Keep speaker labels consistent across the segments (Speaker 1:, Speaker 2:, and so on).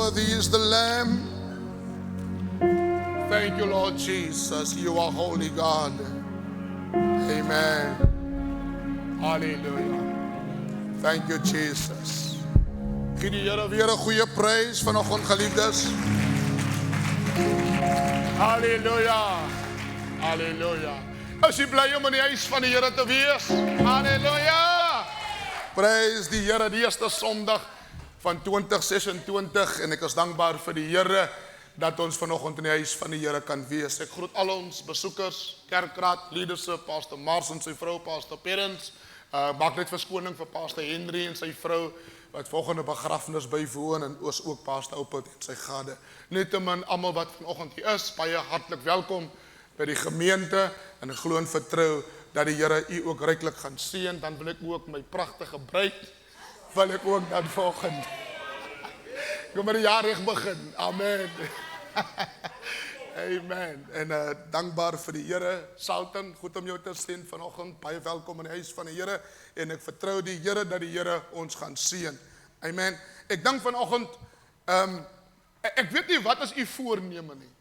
Speaker 1: Worthy is the Lamb. Thank you, Lord Jesus. You are holy God. Amen. Hallelujah. Thank you, Jesus. Gee die Here weer 'n goeie prys vanoggend, geliefdes. Halleluja. Halleluja. Is jy bly om in die huis van die Here te wees? Halleluja. Prys die Here, die eerste Sondag van 2026 en ek is dankbaar vir die Here dat ons vanoggend in die huis van die Here kan wees. Ek groet al ons besoekers, kerkraad, leadership, Pastor Mars en sy vrou, Pastor Parents. Maak net verskoning vir Pastor Henry en sy vrou wat volgende begrafnis bywoon en ook Pastor Oupert en sy gade. Nietemin almal wat vanoggend hier is, baie hartlik welkom by die gemeente en ek glo en vertrou dat die Here u ook ryklik gaan seën. Dan wil ek ook my pragtige bruid wil ek ook dan volgende. Kom maar die jaar reg begin. Amen. Amen. En dankbaar vir die Here. Salton, goed om jou te sien vanoggend. Baie welkom in die huis van die Here en ek vertrou die Here dat die Here ons gaan seën. Amen. Ek dink vanoggend ek weet nie wat is u voorneme nie.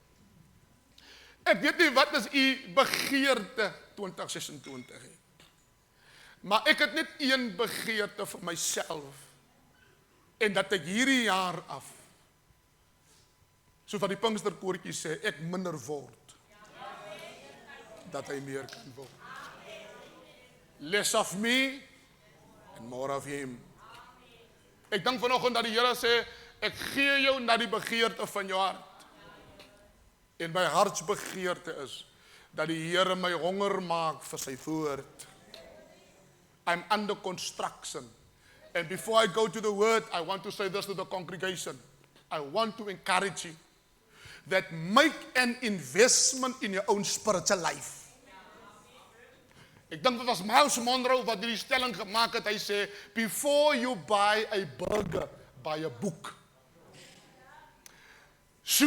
Speaker 1: Ek weet nie wat is u begeerte 2026 nie. Maar ek het net een begeerte vir myself. En dat ek hierdie jaar af, so wat die Pinksterkoortjie sê, ek minder word. Dat hy meer kan word. Less of me and more of him. Ek dink vanoggend dat die Here sê, ek gee jou na die begeerte van jou hart. En my hartsbegeerte is, dat die Here my honger maak vir sy woord. I'm under construction. And before I go to the word, I want to say this to the congregation. I want to encourage you that make an investment in your own spiritual life. Ek dink dit was Miles Monroe wat die stelling gemaak het. Hy sê, before you buy a burger, buy a book. So,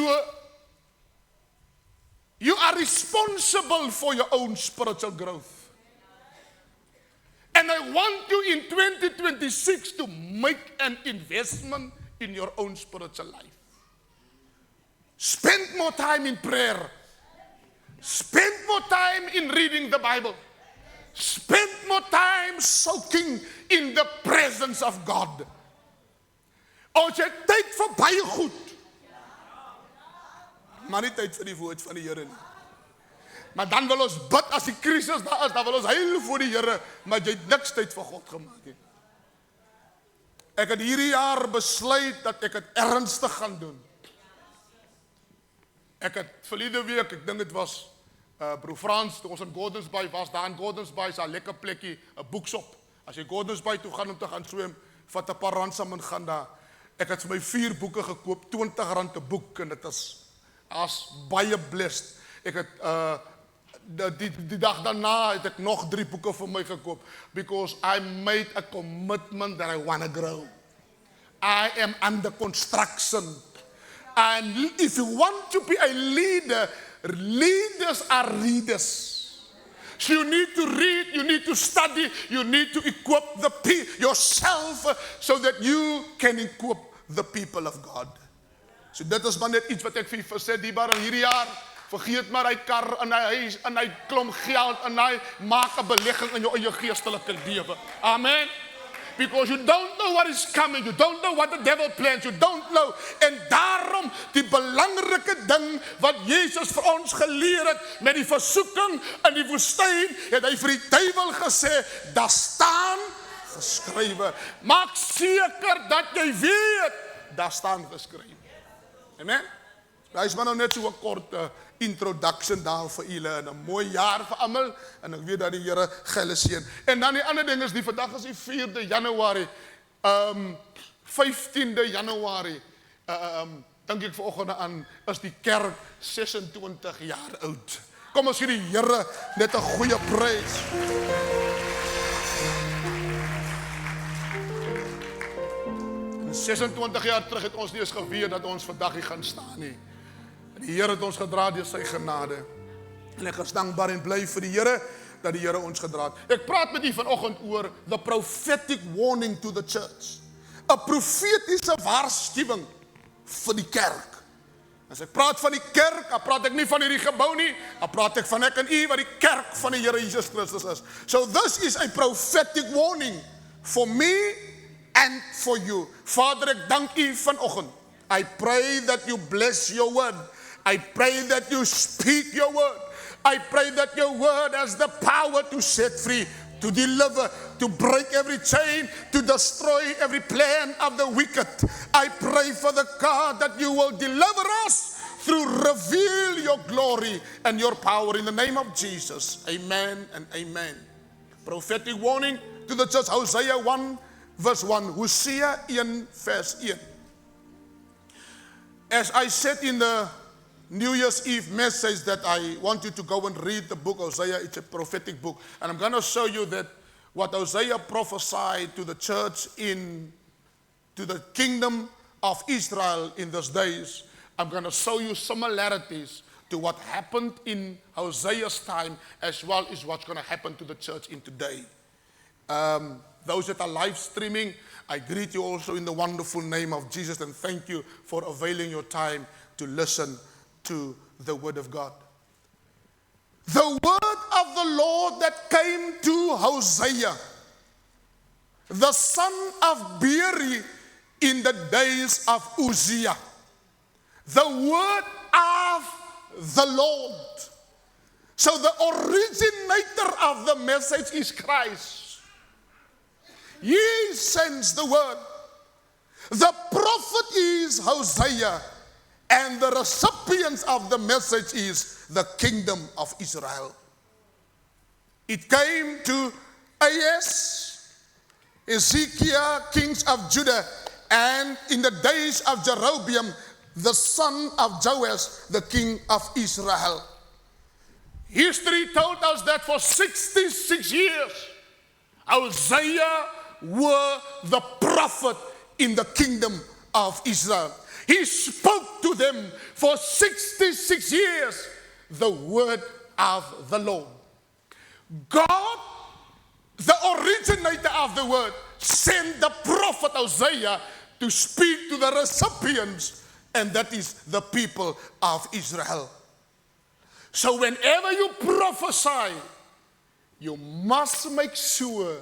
Speaker 1: you are responsible for your own spiritual growth. And I want you in 2026 to make an investment in your own spiritual life. Spend more time in prayer. Spend more time in reading the Bible. Spend more time soaking in the presence of God. Ons het tyd vir baie goed. Maar nie tyd vir die woord van die Here nie. Maar dan wil ons bid as die krisis daar is, dan wil ons huil voor die Here, maar jy het niks tyd vir God gemaak nie. Ek het hierdie jaar besluit dat ek het ernstig gaan doen. Ek het verlede week, ek dink dit was Broer Frans, toe ons in Gordons Bay was, daar in Gordons Bay is 'n lekker plekkie, 'n boekshop. As jy Gordons Bay toe gaan om te gaan swem, vat 'n paar rand saam en gaan daar. Ek het vir my 4 boeke gekoop, R20 'n boek en dit is as baie blessed. Ek het die dag daarna het ek nog 3 boeke vir my gekoop, because I made a commitment that I want to grow. I am under construction. And if you want to be a leader, leaders are readers. So you need to read, you need to study, you need to equip yourself so that you can equip the people of God. So dit is maar net iets wat ek vir julle sê, die bar in hierdie jaar. Vergeet maar hy kar in hy huis, in hy klomp geld, in hy maak 'n belegging in jou eie geestelike lewe. Amen. Because you don't know what is coming, you don't know what the devil plans, you don't know. En daarom die belangrike ding wat Jesus vir ons geleer het met die versoeking in die woestyn, het hy vir die duiwel gesê, daar staan geskrywe. Maak seker dat jy weet, daar staan geskrywe. Amen. Hy is maar nou net so 'n kort introduction daar vir julle en 'n mooi jaar vir almal en ek weet dat die Here julle seën. En dan die ander ding is vandag is die 4de Januarie. 15de Januarie. Dink ek vanoggend aan is die kerk 26 jaar oud. Kom ons gee die Here net 'n goeie prys. En 26 jaar terug het ons nie eens geweet dat ons vandag hier gaan staan nie. Die Here het ons gedra deur sy genade. En ek is dankbaar en bly vir die Here dat die Here ons gedra het. Ek praat met u vanoggend oor the prophetic warning to the church. 'n Profetiese waarskuwing vir die kerk. As ek praat van die kerk, dan praat ek nie van hierdie gebou nie, dan praat ek van ek en u wat die kerk van die Here Jesus Christus is. So this is a prophetic warning for me and for you. Vader, ek dank u vanoggend. I pray that you bless your word. I pray that you speak your word. I pray that your word has the power to set free, to deliver, to break every chain, to destroy every plan of the wicked. I pray for the God that you will deliver us through reveal your glory and your power in the name of Jesus. Amen and amen. Prophetic warning to the church, Hosea 1 verse 1, Hosea 1 verse 1. As I said in the New Year's Eve message that I want you to go and read the book Hosea. It's a prophetic book. And I'm going to show you that what Hosea prophesied to the church to the kingdom of Israel in those days. I'm going to show you similarities to what happened in Hosea's time as well as what's going to happen to the church in today. Those that are live streaming, I greet you also in the wonderful name of Jesus and thank you for availing your time to listen to the word of God. The word of the Lord that came to Hosea, the son of Beeri in the days of Uzziah. The word of the Lord. So the originator of the message is Christ. He sends the word. The prophet is Hosea, and the recipients of the message is the kingdom of Israel. It came to Ahaz, Ezekiel, kings of Judah, and in the days of Jeroboam, the son of Joash, the king of Israel. History told us that for 66 years, Hosea were the prophet in the kingdom of Israel. He spoke to them for 66 years the word of the Lord. God, the originator of the word, sent the prophet Hosea to speak to the recipients, and that is the people of Israel. So whenever you prophesy, you must make sure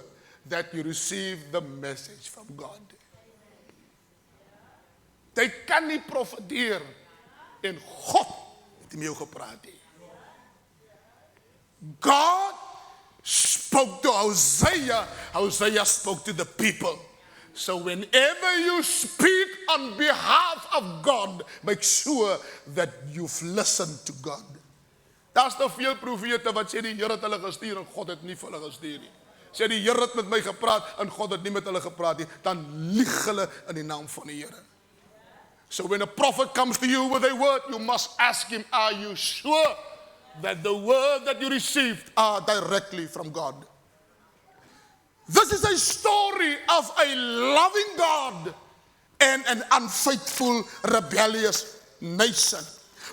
Speaker 1: that you receive the message from God. Jy kan nie profeteer en God het met jou gepraat nie. God spoke to Hosea. Hosea spoke to the people. So whenever you speak on behalf of God, make sure that you've listened to God. Daar's te veel profete wat sê die Here het hulle gestuur en God het nie vir hulle gestuur nie. Sê die Here het met my gepraat en God het nie met hulle gepraat nie, dan lieg hulle in die naam van die Here. So when a prophet comes to you with a word, you must ask him, are you sure that the word that you received are directly from God? This is a story of a loving God and an unfaithful, rebellious nation.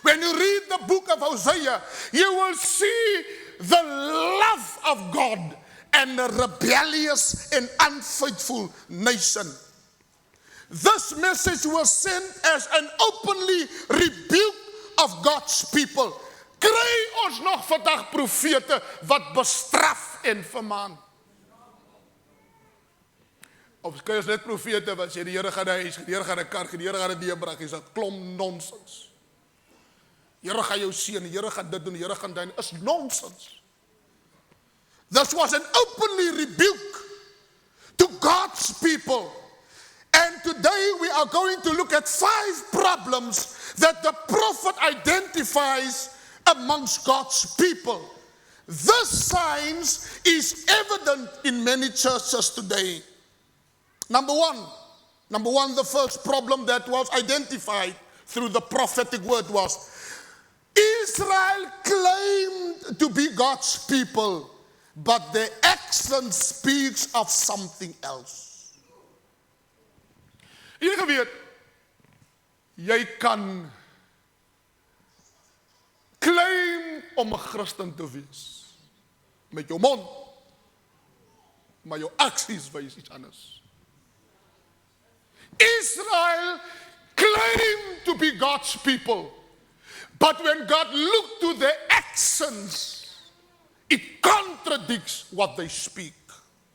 Speaker 1: When you read the book of Hosea, you will see the love of God and a rebellious and unfaithful nation. This message was sent as an openly rebuke of God's people. Kry ons nog vandag profete wat bestraf en vermaan? Of kry ons net profete wat sê die Here gaan 'n huis, die Here gaan 'n kar, die Here gaan 'n deurbraak, dis 'n klomp nonsens. Die Here gaan jou seën, die Here gaan dit doen, die Here gaan dit, is nonsens. This was an openly rebuke to God's people. And today we are going to look at 5 problems that the prophet identifies amongst God's people. This signs is evident in many churches today. Number one, the first problem that was identified through the prophetic word was Israel claimed to be God's people, but their action speaks of something else. Jy geweet, jy kan claim om 'n Christen te wees met jou mond, maar jou aksies wys iets anders. Israel claimed claim to be God's people. But when God looked to their actions, it contradicts what they speak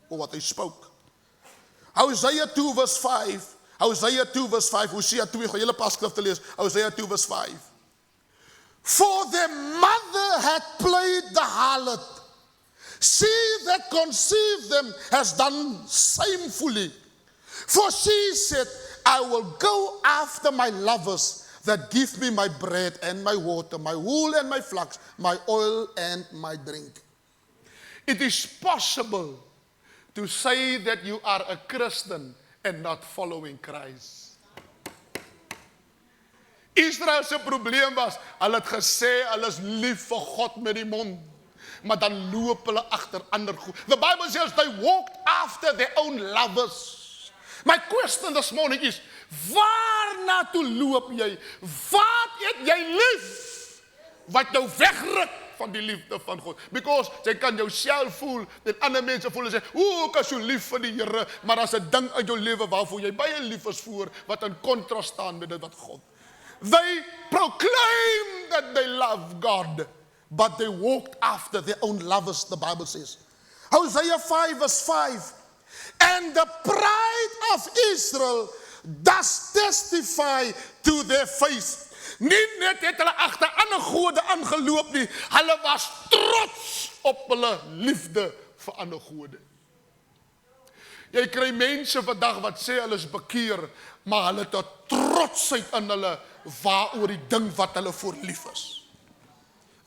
Speaker 1: or what they spoke. Hosea 2 verse 5. Hosea 2 verse 5. Hosea 2, gaan julle pas skrif te lees. Hosea 2 verse 5. For their mother had played the harlot. She that conceived them has done shamefully. For she said, I will go after my lovers that give me my bread and my water, my wool and my flax, my oil and my drink. It is possible to say that you are a Christian and not following Christ. Israel se probleem was, hulle het gesê, hulle is lief vir God met die mond, maar dan loop hulle agter ander goed. The Bible says they walked after their own lovers. My question this morning is, waarna toe loop jy? Wat het jy lief? Wat jou wegruk van die liefde van God? Because jy kan jouself voel, en ander mense voel en sê, ek is so lief vir die Here, maar as 'n ding in jou lewe waarvoor jy baie lief is voor, wat in kontras staan met dit wat God. They proclaim that they love God, but they walked after their own lovers, the Bible says. Hosea 5 verse 5. And the pride of Israel does testify to their face. Nie net het hulle agter ander gode aangeloop nie, hulle was trots op hulle liefde vir ander gode. Jy kry mense vandag wat sê hulle is bekeer, maar hulle het 'n trotsheid in hulle waaroor die ding wat hulle voor lief is.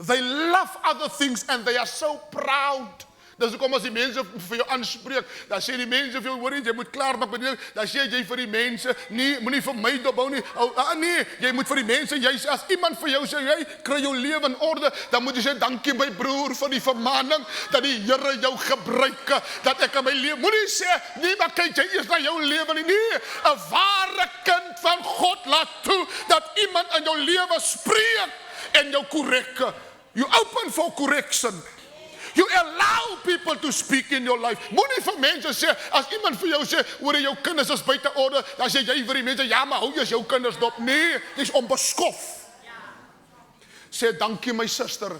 Speaker 1: They love other things and they are so proud. Dis hoekom as die mense vir jou aanspreek, dan sê die mense vir jou, hoor jy moet klaar maak met dit, dan sê jy vir die mense, nee, moenie vir my dophou nie. Nee, jy moet vir die mense, as iemand vir jou sê, jy kry jou lewe in orde, dan moet jy sê, dankie my broer vir die vermaning, dat die Here jou gebruik, dat ek in my lewe, moenie sê, nee, maar kyk jy eers na jou lewe nie. Nee, 'n ware kind van God laat toe, dat iemand in jou lewe spreek, en jou korrek. You open for correction. You allow people to speak in your life. Moenie vir mense sê, as iemand vir jou sê, oor jou kinders is buite orde, dan sê jy vir die mense, ja, maar hou jy jou kinders dop. Nee, dis onbeskof. Sê, dankie my suster,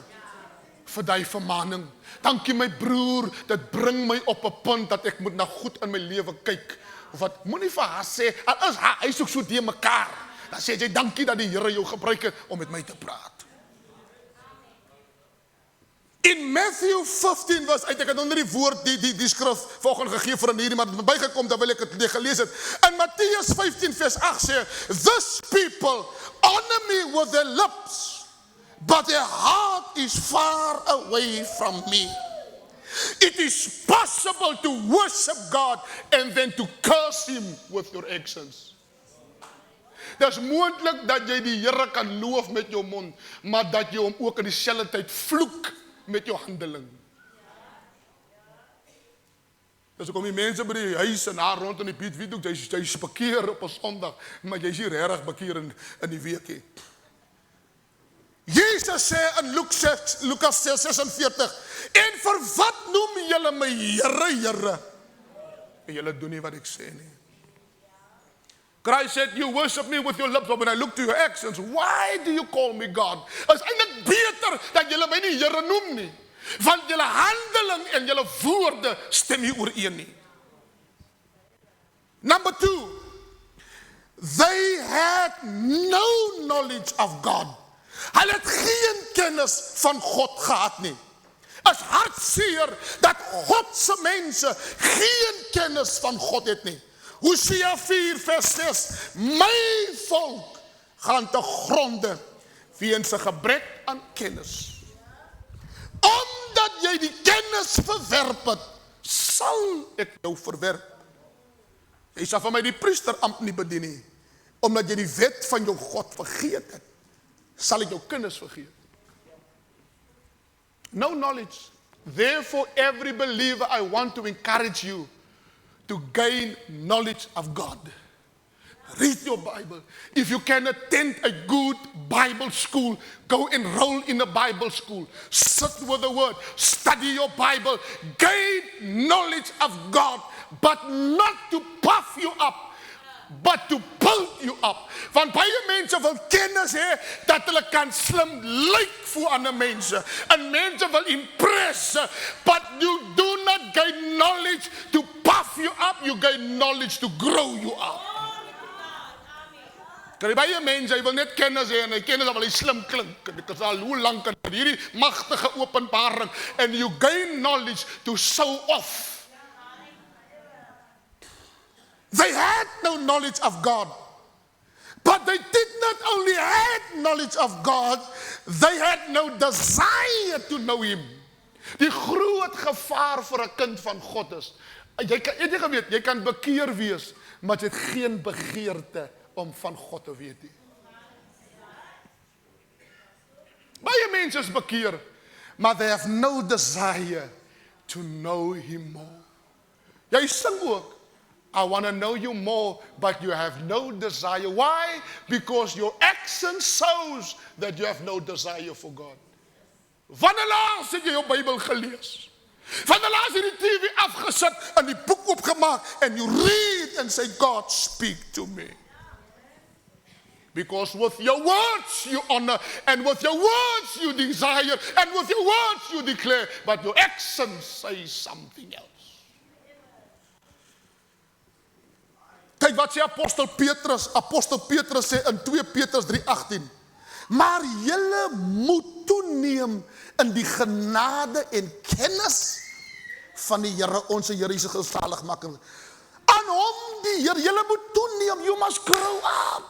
Speaker 1: vir die vermaning. Dankie my broer, dit bring my op 'n punt, dat ek moet na goed in my lewe kyk. Of wat, moenie vir haar sê, al is haar, hy soek so die mekaar. Dan sê jy, dankie dat die Here jou gebruik het, om met my te praat. In Matthew 15 verse 8, ek het onder die woord die skrif volgens gegee vir hierdie, maar het my bygekom, dan wil ek het gelees het. In Mattheus 15 vers 8 sê, this people honor me with their lips, but their heart is far away from me. It is possible to worship God and then to curse him with your actions. Dit is moontlik dat jy die Here kan loof met jou mond, maar dat jy hom ook in dieselfde tyd vloek met jou handeling. Dus kom die mense by die huis en daar rond in die Piet, wie doek, jy is bekeer op 'n Sondag, maar jy is nie regtig bekeer in die week nie. Jesus sê in Lukas 6:46, en vir wat noem julle my Here, Here? En julle doen nie wat ek sê nie. Christ said, you worship me with your lips, but when I look to your actions, why do you call me God? Het is eintlik beter dat julle my nie Here noem nie, want julle handeling en julle woorde stem nie ooreen nie. Number 2, they had no knowledge of God. Hulle het geen kennis van God gehad nie. Het is hartseer dat Godse mense geen kennis van God het nie. Hosea 4 vers 6, my volk gaan te gronde weens 'n gebrek aan kennis. Omdat jy die kennis verwerp het, sal ek jou verwerp. Jy sal van my die priesterampt nie bedien nie, omdat jy die wet van jou God vergeet het, sal ek jou kennis vergeet. No knowledge. Therefore, every believer, I want to encourage you to gain knowledge of God. Read your Bible. If you can attend a good Bible school, go enroll in a Bible school. Sit with the Word. Study your Bible. Gain knowledge of God, but not to puff you up. but to build you up. Want baie mense wil kennis hê dat hulle kan slim lyk voor ander mense. En mense wil impress, but you do not gain knowledge to puff you up, you gain knowledge to grow you up. Kry baie mense, hy wil net kennis hê en hy kennis wil hy slim klink. Dit is al hoe lank en hierdie magtige openbaring and you gain knowledge to show off. They had no knowledge of God. But they did not only have knowledge of God, they had no desire to know him. Die groot gevaar vir 'n kind van God is, jy geweet, jy kan bekeer wees, maar jy het geen begeerte om van God te weet nie. Baie mense is bekeer, maar they have no desire to know him more. Jy sing ook, I want to know you more, but you have no desire. Why? Because your action shows that you have no desire for God. Wanneer laas het jy jou Bybel gelees? Wanneer laas het jy die TV afgesit en die boek opgemaak and you read and say, God, speak to me. Because with your words you honor, and with your words you desire, and with your words you declare, but your actions say something else. Kyk wat sê apostel Petrus sê in 2 Petrus 3:18. Maar julle moet toeneem in die genade en kennis van die Here, ons Here Jesus Zaligmaker. Aan hom die Here, julle moet toeneem, you must grow up.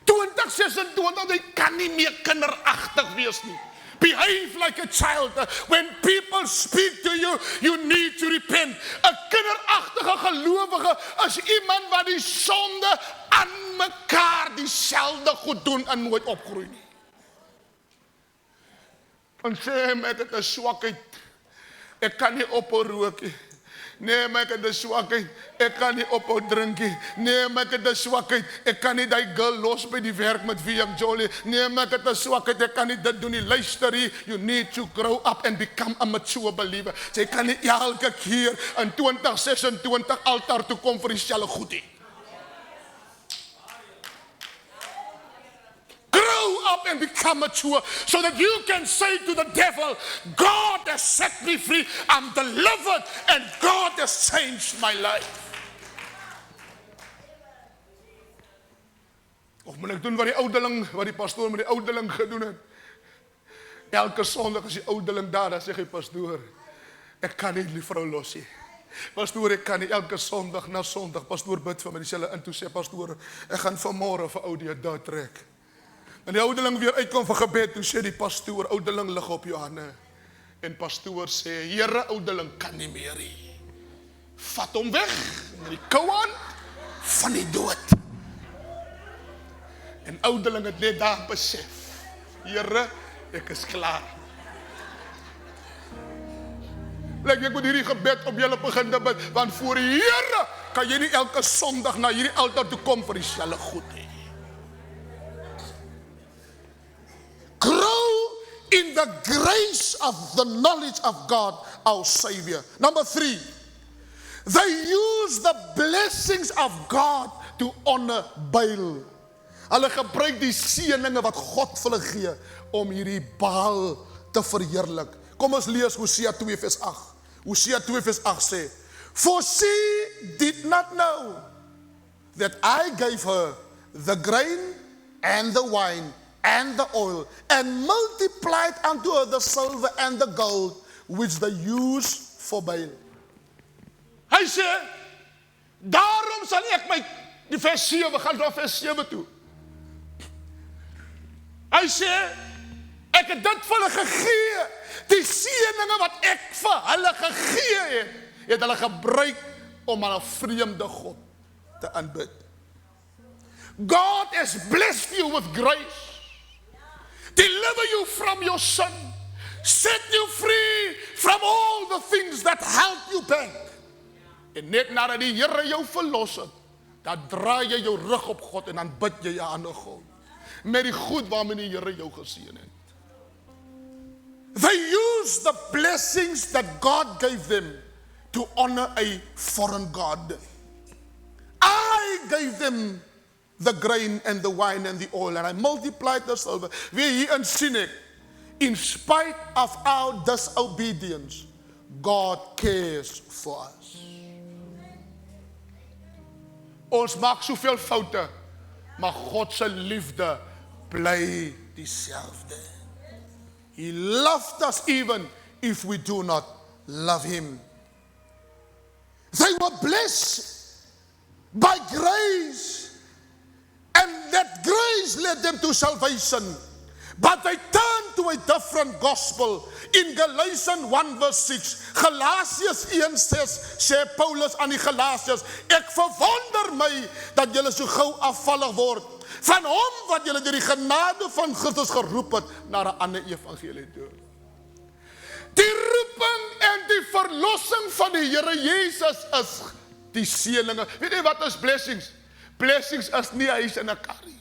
Speaker 1: 2026, jy kan nie meer kinderagtig wees nie. Behave like a child. When people speak to you, you need to repent. 'n kinderagtige gelowige is iemand wat die sonde aan mekaar dieselfde goed doen en nooit opgroei nie. En sê my, ek het 'n swakheid. Ek kan nie ophou rook nie. Nee, maar ek het 'n swakheid. Ek kan nie ophou drink nie. Nee, maar ek het 'n swakheid. Ek kan nie daai girl los by die werk met wie ek jolly. Nee, maar ek het 'n swakheid. Ek kan nie dit doen nie. Luister hier. You need to grow up and become a mature believer. Jy kan nie elke keer in 2026 altaar toe kom vir dieselfde goed nie. Grow up and become mature so that you can say to the devil, God has set me free, I'm delivered, and God has changed my life. Of moet ek doen wat die oudeling, wat die pastoor met die oudeling gedoen het? Elke Sondag as die oudeling daar, dan sê hy, pastoor, ek kan nie die vrou los nie. Pastoor, ek kan nie elke Sondag na Sondag, pastoor bid vir my, dieselfde in toe sê, pastoor, ek gaan vanmôre vir ou die daar trek. En die oudeling weer uitkom vir gebed, toe sê die pastoor, oudeling lig op jou hande. En pastoor sê, Here, oudeling kan nie meer nie. Vat hom weg, met die kou aan, van die dood. En oudeling het net daar besef, Here, ek is klaar. Ek moet hierdie gebed op julle begin te bid, want voor die Here kan jy nie elke Sondag na hierdie altaar toe kom vir dieselfde goed nie. Grow in the grace of the knowledge of God, our Savior. Number 3, they use the blessings of God to honor Baal. Hulle gebruik die seëninge wat God vir hulle gee om hierdie Baal te verheerlik. Kom ons lees Hosea 2 vers 8. Hosea 2 vers 8 sê, for she did not know that I gave her the grain and the wine and the oil, and multiplied unto her the silver and the gold, which they use for Baal. Hy sê, daarom sal ek my, die vers 7, gaan na vers 7 toe. Hy sê, ek het dit vir hulle gegee, die seëninge wat ek vir hulle gegee het hulle gebruik om aan 'n vreemde God te aanbid. God has blessed you with grace. Deliver you from your sin. Set you free from all the things that held you back. En net nadat die Here jou verlos het, dan draai jy jou rug op God en dan bid jy 'n ander God. Met die goed waarmee die Here jou geseën het. They use the blessings that God gave them to honor a foreign God. I gave them the grain and the wine and the oil, and I multiplied the silver. Weer hierin sien ek, in spite of our disobedience, God cares for us. Ons maak soveel foute, maar God se liefde bly dieselfde. He loved us even if we do not love him. They were blessed by grace, and that grace led them to salvation. But they turned to a different gospel. In Galatians 1 verse 6, Galasiërs 1:6 sê Paulus aan die Galasiërs, ek verwonder my dat julle so gou afvallig word van hom wat julle deur die genade van Christus geroep het na 'n ander evangelie toe. Die roeping en die verlossing van die Here Jesus is die seëninge. Weet jy wat is blessings? Blessings is nie huis en 'n kar nie.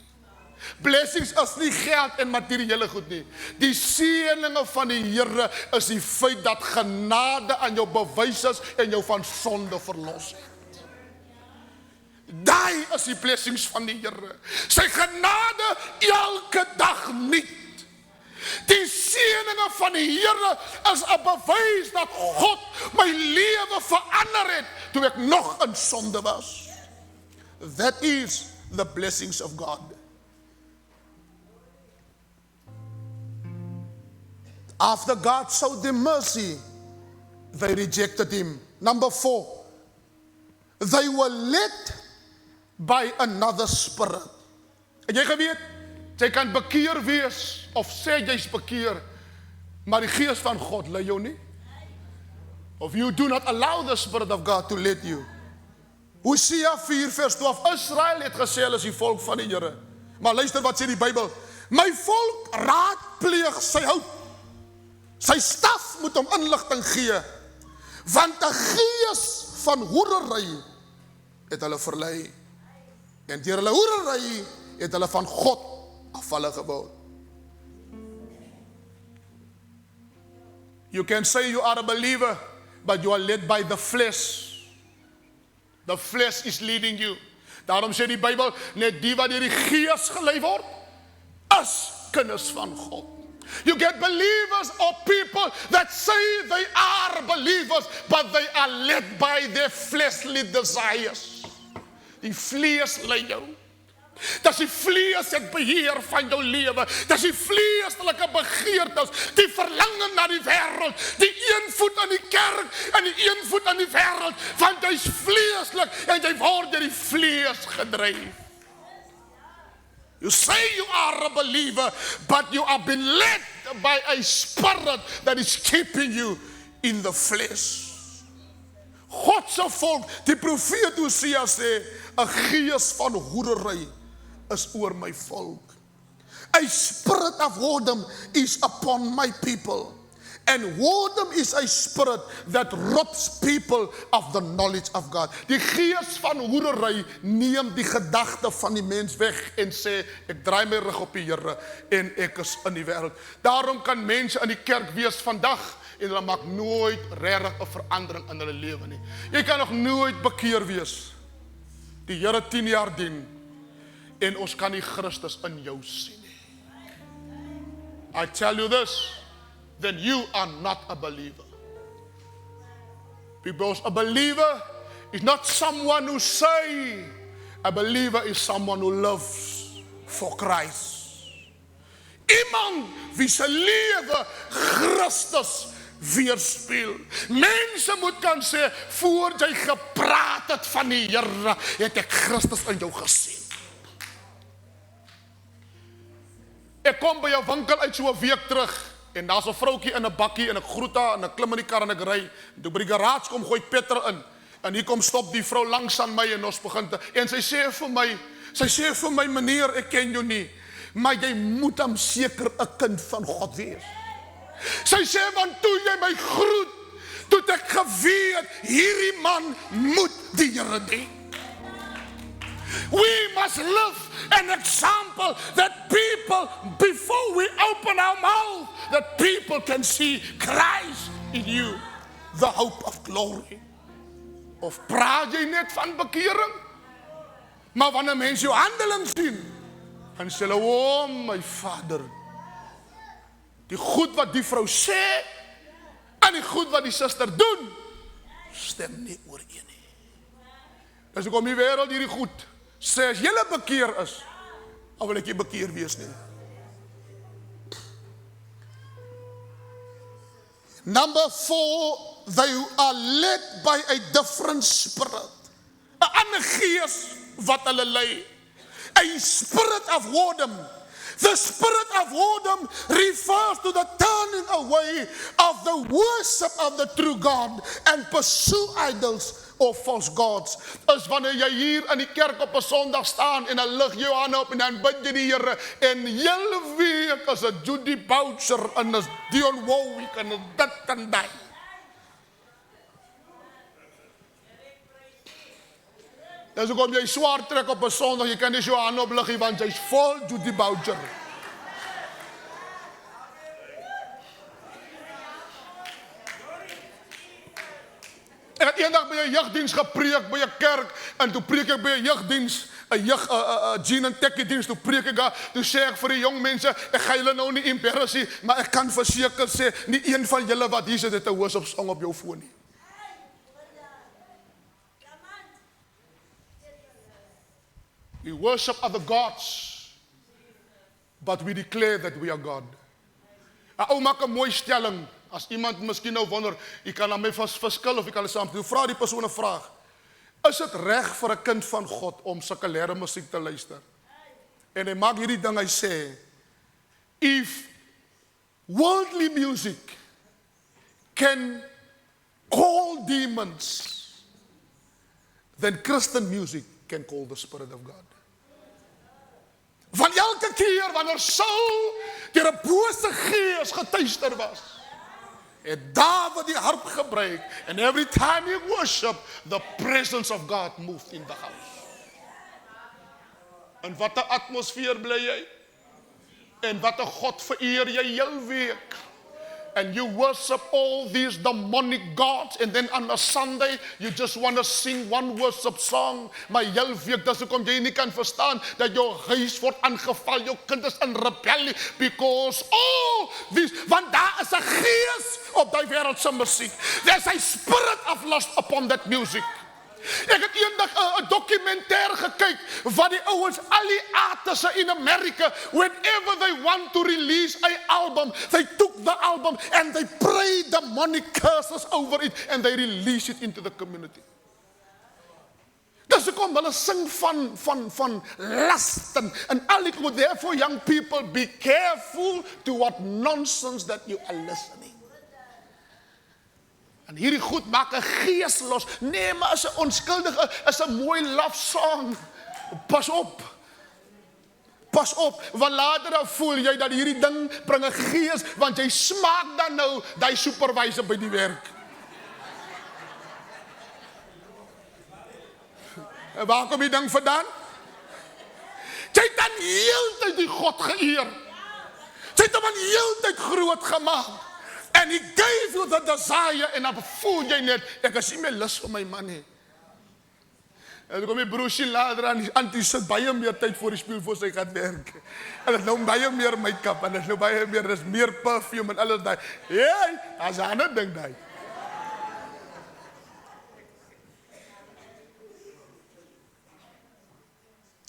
Speaker 1: Blessings is nie geld en materiële goed nie. Die seëninge van die Here is die feit dat genade aan jou bewys is en jou van sonde verlos het. Daai is die blessings van die Here. Sy genade elke dag nuut. Die seëninge van die Here is 'n bewys dat God my lewe verander het toe ek nog in sonde was. That is the blessings of God. After God showed them mercy, they rejected him. Number 4, they were led by another spirit. En jy geweet, jy kan bekeer wees, of sê jy's bekeer, maar die gees van God lei jou nie. Of you do not allow the Spirit of God to lead you. Hosea 4 vers 12, Israel het gesê, hulle is die volk van die Here. Maar luister wat sê die Bybel, my volk raadpleeg sy hout. Sy staf moet hom inligting gee, want 'n gees van hoerery het hulle verlei. En deur hulle hoerery het hulle van God afvallig geword. You can say you are a believer, but you are led by the flesh. The flesh is leading you. Daarom sê die Bybel, net die wat deur die gees gelei word, is kinders van God. You get believers or people that say they are believers, but they are led by their fleshly desires. Die vlees lei jou. Dis die vlees het beheer van jou lewe. Dis die vleeslike begeertes, die verlange na die wêreld, die een voet aan die kerk en die een voet aan die wêreld, want jy's vleeslik en jy word deur die vlees gedryf. You say you are a believer, but you are being led by a spirit that is keeping you in the flesh. God se volk, die profeet Hosea sê, 'n gees van hoerery is oor my volk. A spirit of whoredom is upon my people. And whoredom is a spirit that robs people of the knowledge of God. Die gees van hoerery neem die gedagte van die mens weg en sê, ek draai my rug op die Here en ek is in die wêreld. Daarom kan mense in die kerk wees vandag en hulle maak nooit regtig 'n verandering in hulle lewe nie. Jy kan nog nooit bekeer wees. Die Here 10 jaar dien en ons kan nie Christus in jou sien nie. I tell you this, then you are not a believer. Because a believer is not someone who say, a believer is someone who loves for Christ. Iemand wie se lewe Christus weerspieël. Mense moet kan sê, voor jy gepraat het van die Here, het ek Christus in jou gesien. Ek kom by 'n winkel uit so 'n week terug, en daar's 'n vroutjie in 'n bakkie, en ek groet haar, en ek klim in die kar en ek ry, toe by die garage kom, gooi petrol in, en hier kom stop die vrou langs aan my, en ons begin te, en sy sê vir my, meneer, ek ken jou nie, maar jy moet hom seker 'n kind van God wees. Sy sê, want toe jy my groet, toe het ek geweet, hierdie man moet die Here dien. We must live an example that people, before we open our mouth, that people can see Christ in you, the hope of glory. Of praat jy net van bekering? Maar wanneer mense jou handeling sien, dan sê hulle, o my Vader, die goed wat die vrou sê, en die goed wat die suster doen, stem nie ooreen nie. Dis hoekom die wêreld hierdie goed sê, as julle bekeer is, dan wil ek nie bekeer wees nie. Number 4, they are led by a different spirit. 'n ander gees wat hulle lei. A spirit of whoredom. The spirit of whoredom refers to the turning away of the worship of the true God and pursue idols of false gods. Is wanneer jy hier in die kerk op 'n Sondag staan en dan lig jou hande op en dan bid jy die Here en hele week as 'n Judy Boucher en 'n Dion Warwick en 'n dit en dat. Dis hoekom jy swaar trek op 'n Sondag, jy kan nie jou hande oplig nie want jy's vol Judy Boucher. Ek het eendag by 'n jeugdiens gepreek by 'n kerk en toe preek ek by 'n jeugdiens, 'n Jean en Tekkie diens, toe preek ek daar, toe sê ek vir die jong mense, ek gaan julle nou nie embarrass nie, maar ek kan verseker sê, nie een van julle wat hier sit het 'n worship song op jou foon nie. We worship other gods, but we declare that we are God. 'n Ou maak 'n mooi stelling, as iemand miskien nou wonder, jy kan aan my verskil of jy kan saam doen, vra die persoon 'n vraag. Is dit reg vir 'n kind van God om sekulêre musiek te luister? En hy maak hierdie ding, hy sê, if worldly music can call demons, then Christian music can call the Spirit of God. Van elke keer wanneer Saul deur 'n bose gees getuister was, het Dawid die harp gebruik, and every time he worship, the presence of God moved in the house. En wat 'n atmosfeer bly jy? En wat 'n God vereer jy heel week? And you worship all these demonic gods, and then on a Sunday, you just want to sing one worship song. Maar heel week, dis hoekom jy nie kan verstaan, dat jou huis word aangeval, jou kind is in rebellie, because all these, want daar is 'n gees op die wêreldse musiek. There's a spirit of lust upon that music. Ek het eendag 'n dokumentêr gekyk wat die ouens, al die artists in Amerika, whenever they want to release an album, they took the album and they pray demonic curses over it and they release it into the community. Dis hoekom hulle sing van lust en al die goed. Therefore, young people, be careful to what nonsense that you are listening. En hierdie goed maak 'n gees los. Nee, maar is 'n onskuldige, is 'n mooi love song. Pas op. Pas op, want later dan voel jy dat hierdie ding bring 'n gees, want jy smaak dan nou die supervisor by die werk. En waar kom die ding vandaan? Jy het dan heeltyd die God geëer. Jy het hom aan heeltyd groot gemaak. And he gave you the desire, en dan voel jy net, ek is nie meer lus vir my man nie. En dan kom die broertjie later aan die sit baie meer tyd voor die spieël voor sy gaan werk. En dit nou baie meer make-up, en dit nou baie meer, dis meer perfume en alles daai. Hey, as 'n ander ding daai.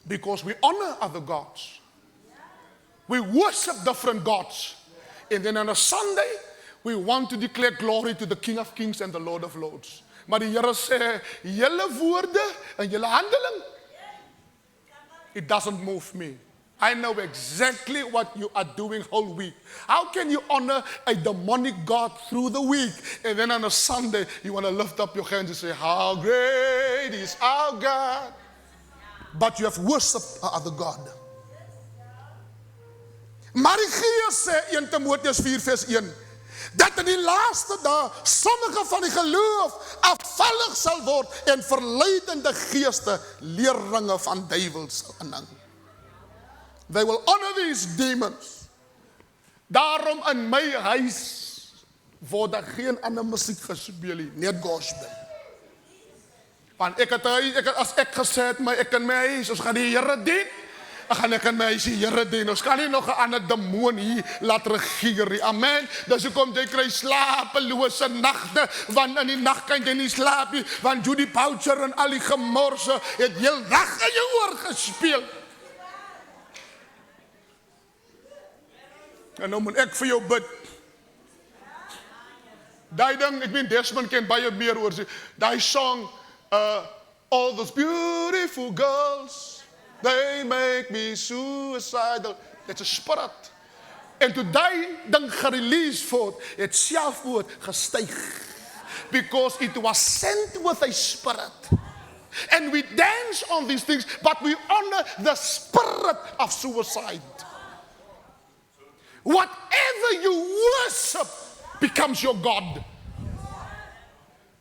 Speaker 1: Because we honor other gods. We worship different gods. And then on a Sunday, we want to declare glory to the King of Kings and the Lord of Lords. Maar die Here sê, julle woorde en julle handeling, it doesn't move me. I know exactly what you are doing whole week. How can you honor a demonic God through the week, and then on a Sunday, you want to lift up your hands and say, how great is our God? But you have worshipped other God. Maar die Gees sê 1 Timoteus 4 vers 1, dat in die laaste dae sommige van die geloof afvallig sal word en verleidende geeste leerlinge van duiwels sal aanhang. They will honor these demons. Daarom in my huis word daar geen ander musiek gespeel nie, net gospel. Want as ek gesê het, ek en my huis, ons gaan die Here dien. Ek en my huis die Here dien. Ons kan nie nog 'n ander demoon hier laat regeer nie. Amen. Dis hoekom jy kry slapelose nagte, want in die nag kan jy nie slaap nie, want Judy Boucher en al die gemorse het heel nag in jou oor gespeel. En nou moet ek vir jou bid. Daai ding, ek weet Desmond ken baie meer oor sy. Daai song, all those beautiful girls, they make me suicidal. Dit's 'n spirit. En toe daai ding gerelease word, het selfmoord gestyg. Because it was sent with a spirit. And we dance on these things, but we honor the spirit of suicide. Whatever you worship becomes your God.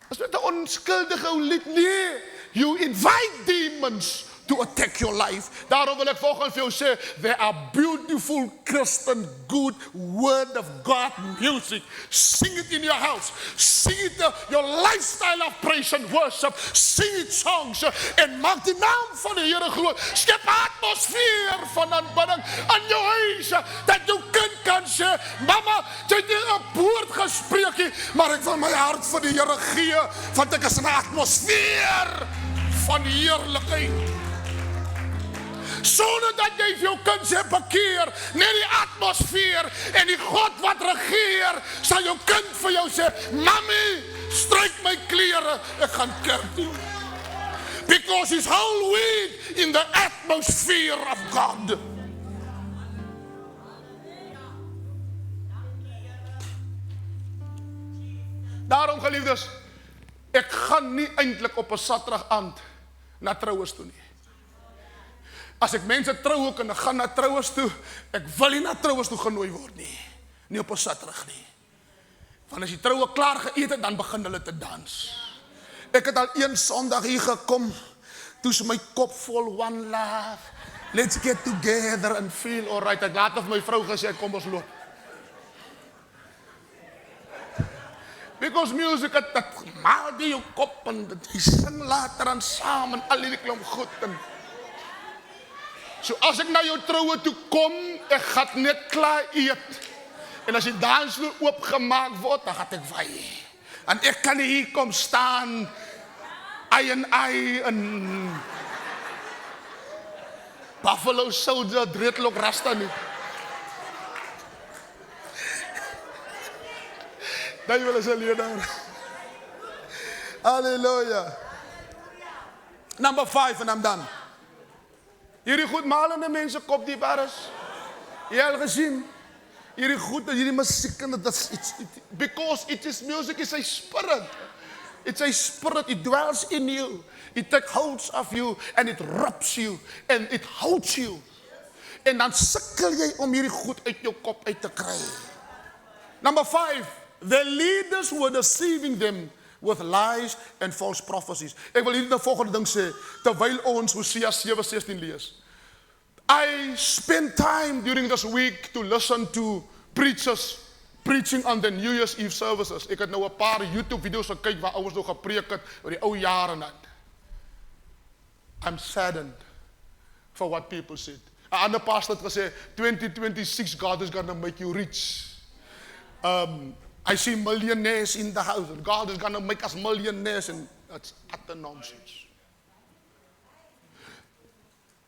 Speaker 1: As met 'n onskuldige ou lied, nee, you invite demons to attack your life. Daarom wil ek volgens vir jou sê, there are beautiful Christian good word of God music. Sing it in your house. Sing it your lifestyle of praise and worship. Sing it songs en maak die naam van die Here groot. Skep 'n atmosfeer van aanbidding in jou huis dat jou kind kan sê, mama, jy het nie 'n woord gespreek nie, maar ek wil my hart vir die Here gee, want ek is in 'n atmosfeer van heerlikheid. Sonder dat jy vir jou kind sê bekeer, net die atmosfeer en die God wat regeer, sal jou kind vir jou sê, mami, stryk my klere, ek gaan kerk toe. Because his whole week in the atmosphere of God. Daarom geliefdes, ek gaan nie eintlik op 'n Saterdag aand na troues toe nie. As ek mense trou ook en ek gaan na troues toe, ek wil nie na troues toe genooi word nie. Nie op 'n Saterdag nie. Want as die troue klaar geëet het, dan begin hulle te dans. Ek het al een Sondag hier gekom, toe's my kop vol one love. Let's get together and feel alright. Ek laat of my vrou gesê, kom ons loop. Because music, dat maak die jou kop en jy sing later aan saam en al die klomp goed en so as ek na jou troue toe kom, ek gaan net klaar eet. En as die dansvloer oopgemaak word, dan gaan ek waai. En ek kan nie hier kom staan, eye en eye, en Buffalo Soldier, dreadlock rasta nie. Daai wil is 'n leerder. Hallelujah. Number 5 and I'm done. Hierdie goed malende mense kop die bares. Jy al gesien? Hierdie goed, hierdie musiek en because it is music is a spirit. It's a spirit, it dwells in you. It takes hold of you and it wraps you and it holds you. En dan sukkel jy om hierdie goed uit jou kop uit te kry. Number 5, the leaders were deceiving them with lies and false prophecies. Ek wil hier die volgende ding sê, terwyl ons Hosea 7:16 lees. I spent time during this week to listen to preachers preaching on the New Year's Eve services. Ek het nou 'n paar YouTube video's gekyk waar ouers nog gepreek het oor die ou jare dan. I'm saddened for what people said. 'n Ander pastor het gesê 2026 God is going to make you rich. I see millionaires in the house and God is going to make us millionaires, and that's utter nonsense.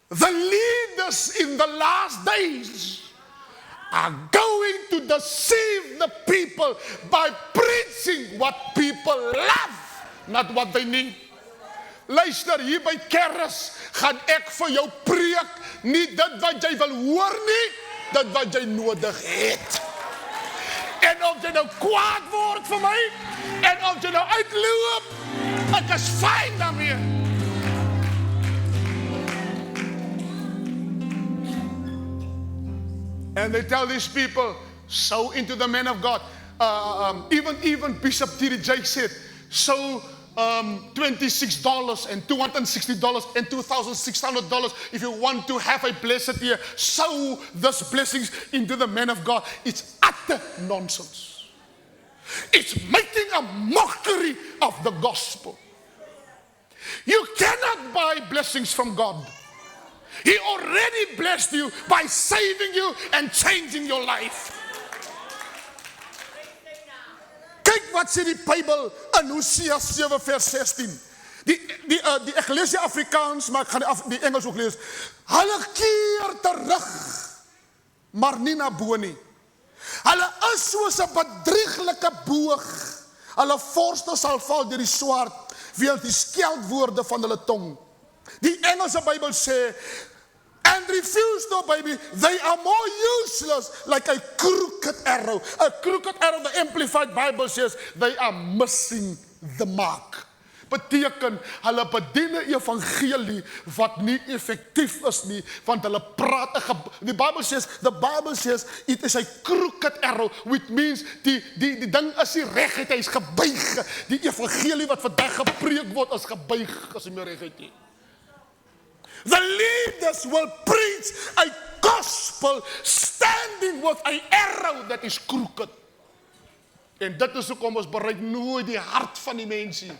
Speaker 1: The leaders in the last days are going to deceive the people by preaching what people love, not what they need. Luister, hier by Keres gaan ek vir jou preek, nie dit wat jy wil hoor nie, dit wat jy nodig het. En of jy nou kwaad word vir my, en of jy nou uitloop, ek is fyn daarmee. And they tell these people, sow into the man of God. Even Bishop T.D. Jakes said, sow $26 and $260 and $2,600 if you want to have a blessed year. Sow those blessings into the man of God. It's utter nonsense. It's making a mockery of the gospel. You cannot buy blessings from God. He already blessed you by saving you and changing your life. Kyk wat sê die Bybel in Hosea 7 vers 16. Die Eklesia Afrikaans, maar ek gaan die Engels ook lees. Hulle keer terug, maar nie na bo nie. Hulle is soos 'n bedrieglike boog. Hulle vorste sal val deur die swaard, weens die skeldwoorde van hulle tong. Die Engelse Bybel sê, and refuse to obey me, they are more useless like a crooked arrow. A crooked arrow, the Amplified Bible says, they are missing the mark. Beteken, hulle bedien 'n evangelie wat nie effektief is nie, want hulle praat, the Bible says, it is a crooked arrow, which means, die ding is nie reguit, hy is gebuig. Die evangelie wat vandag gepreek word, is gebuig, as hy meer reguit nie. The leaders will preach a gospel standing with an arrow that is crooked. En dit is hoekom ons bereik nooit die hart van die mensie.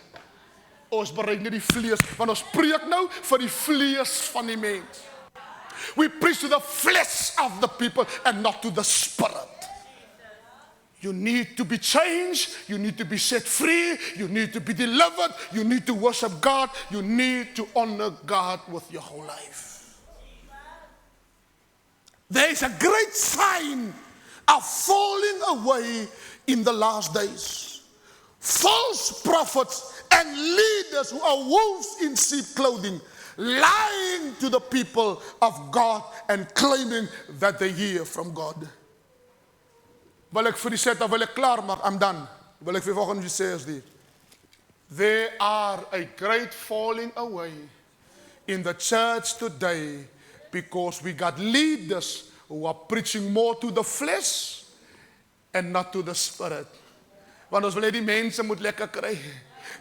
Speaker 1: Ons bereik nie die vlees, want ons preek nou vir die vlees van die mens. We preach to the flesh of the people and not to the spirit. You need to be changed, you need to be set free, you need to be delivered, you need to worship God, you need to honor God with your whole life. There is a great sign of falling away in the last days. False prophets and leaders who are wolves in sheep clothing, lying to the people of God and claiming that they hear from God. Wil ek vir die set, wil ek klaar maak, I'm done. Wil ek vir volgende sê as die. There are a great falling away in the church today because we got leaders who are preaching more to the flesh and not to the spirit. Want ons wil hê die mense moet lekker kry.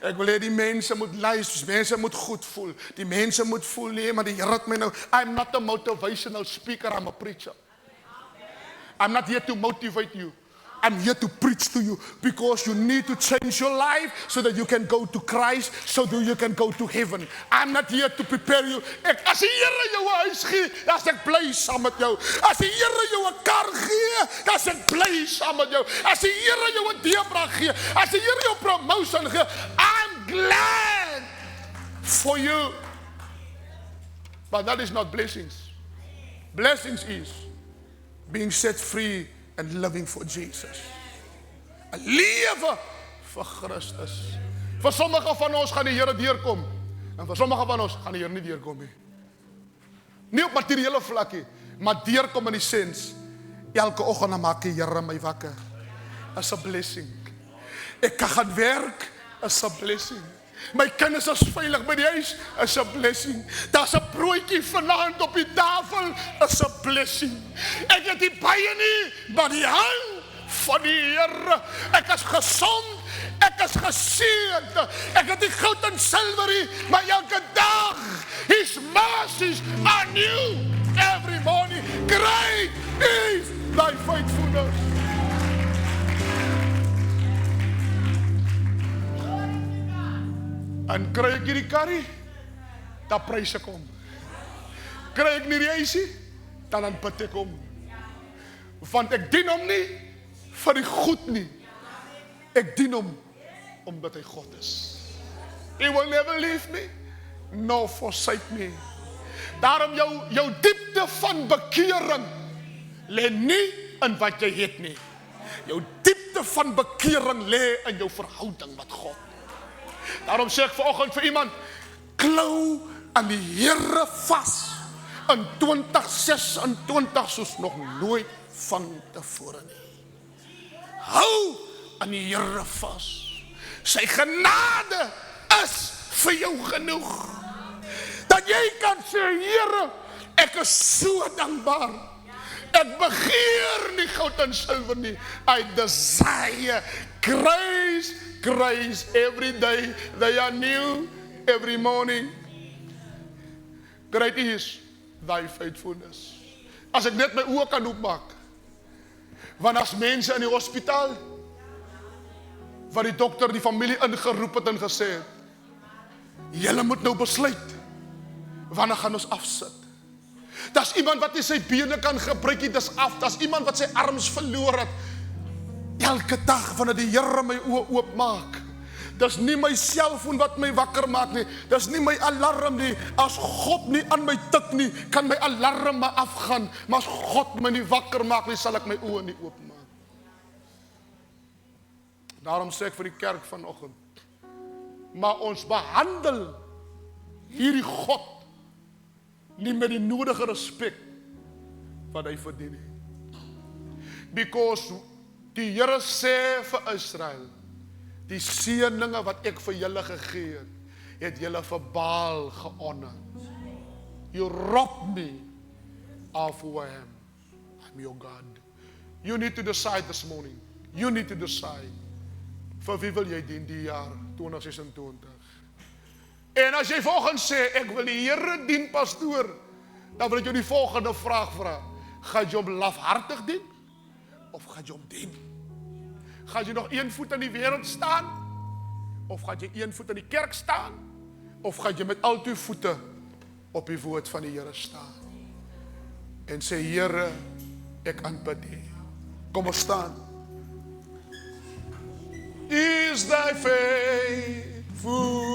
Speaker 1: Ek wil hê die mense moet luister, mense moet goed voel. Die mense moet voel, nee, maar die Here het my nou, I'm not a motivational speaker, I'm a preacher. I'm not here to motivate you. I'm here to preach to you because you need to change your life so that you can go to Christ, so that you can go to heaven. I'm not here to prepare you. As die Here jou 'n huis gee, dan is ek bly saam met jou. As die Here jou 'n kar gee, dan is ek bly saam met jou. As die Here jou 'n deurbraak gee, as die Here jou promotion gee, I'm glad for you. But that is not blessings. Blessings is being set free and living for Jesus. 'n Lewe vir Christus. Vir sommige van ons gaan die Here deurkom, en vir sommige van ons gaan die Here nie deurkom nie. Nie op materiële vlak nie, maar deurkom in die sens, elke oggend dan maak die Here my wakker. Is 'n blessing. Ek kan gaan werk, is 'n blessing. My kinders is veilig by die huis, is 'n blessing. Daar's 'n broodjie vanaand op die tafel, is 'n blessing. Ek het nie baie nie, maar die hand van die Here. Ek is gesond, ek is geseënd. Ek het nie goud en silwer nie, maar elke dag His mercies are new every morning. Great is thy faithfulness. En kry ek hierdie karrie, dan prys ek hom. Kry ek nie die huisie, dan bid ek hom. Want ek dien hom nie vir die goed nie. Ek dien hom omdat hy God is. He will never leave me, nor forsake me. Daarom jou diepte van bekering lê nie in wat jy het nie. Jou diepte van bekering lê in jou verhouding met God. Daarom sê ek vanoggend vir iemand, klou aan die Here vas in 2026 soos nog nooit van tevore nie. Hou aan die Here vas. Sy genade is vir jou genoeg. Dat jy kan sê, Here, ek is so dankbaar. Ek begeer nie goud en silwer nie. I desire grace, grace every day. They are new every morning. Great is thy faithfulness. As ek net my oë kan oopmaak, want as mense in die hospitaal, wat die dokter die familie ingeroep het en gesê het, Julle moet nou besluit, wanneer gaan ons afsit? Daar's iemand wat nie sy bene kan gebruik nie, dis af. Daar's iemand wat sy arms verloor het. Elke dag wanneer die Here my oë oopmaak, dis nie my selfoon wat my wakker maak nie, dis nie my alarm nie. As God nie aan my tik nie, kan my alarm maar afgaan, maar as God my nie wakker maak nie, sal ek my oë nie oopmaak. Daarom sê ek vir die kerk vanoggend, maar ons behandel hierdie God nie met die nodige respek wat hy verdien nie. Because die Here sê vir Israel, die seëninge wat ek vir julle gegee het julle vir Baal gehonor. You robbed me of who I am. I'm your God. You need to decide this morning. You need to decide. Vir wie wil jy dien die jaar 2026? En as jy volgens sê, ek wil die Here dien, pastoor, dan wil ek jou die volgende vraag vra. Gaan jy hom lafhartig dien? Of gaan jy hom dien? Gaan jy nog een voet in die wêreld staan? Of gaan jy een voet in die kerk staan? Of gaan jy met al twee voete op die woord van die Here staan? En sê, Here, ek aanbid U. Kom ons staan. Is thy faithful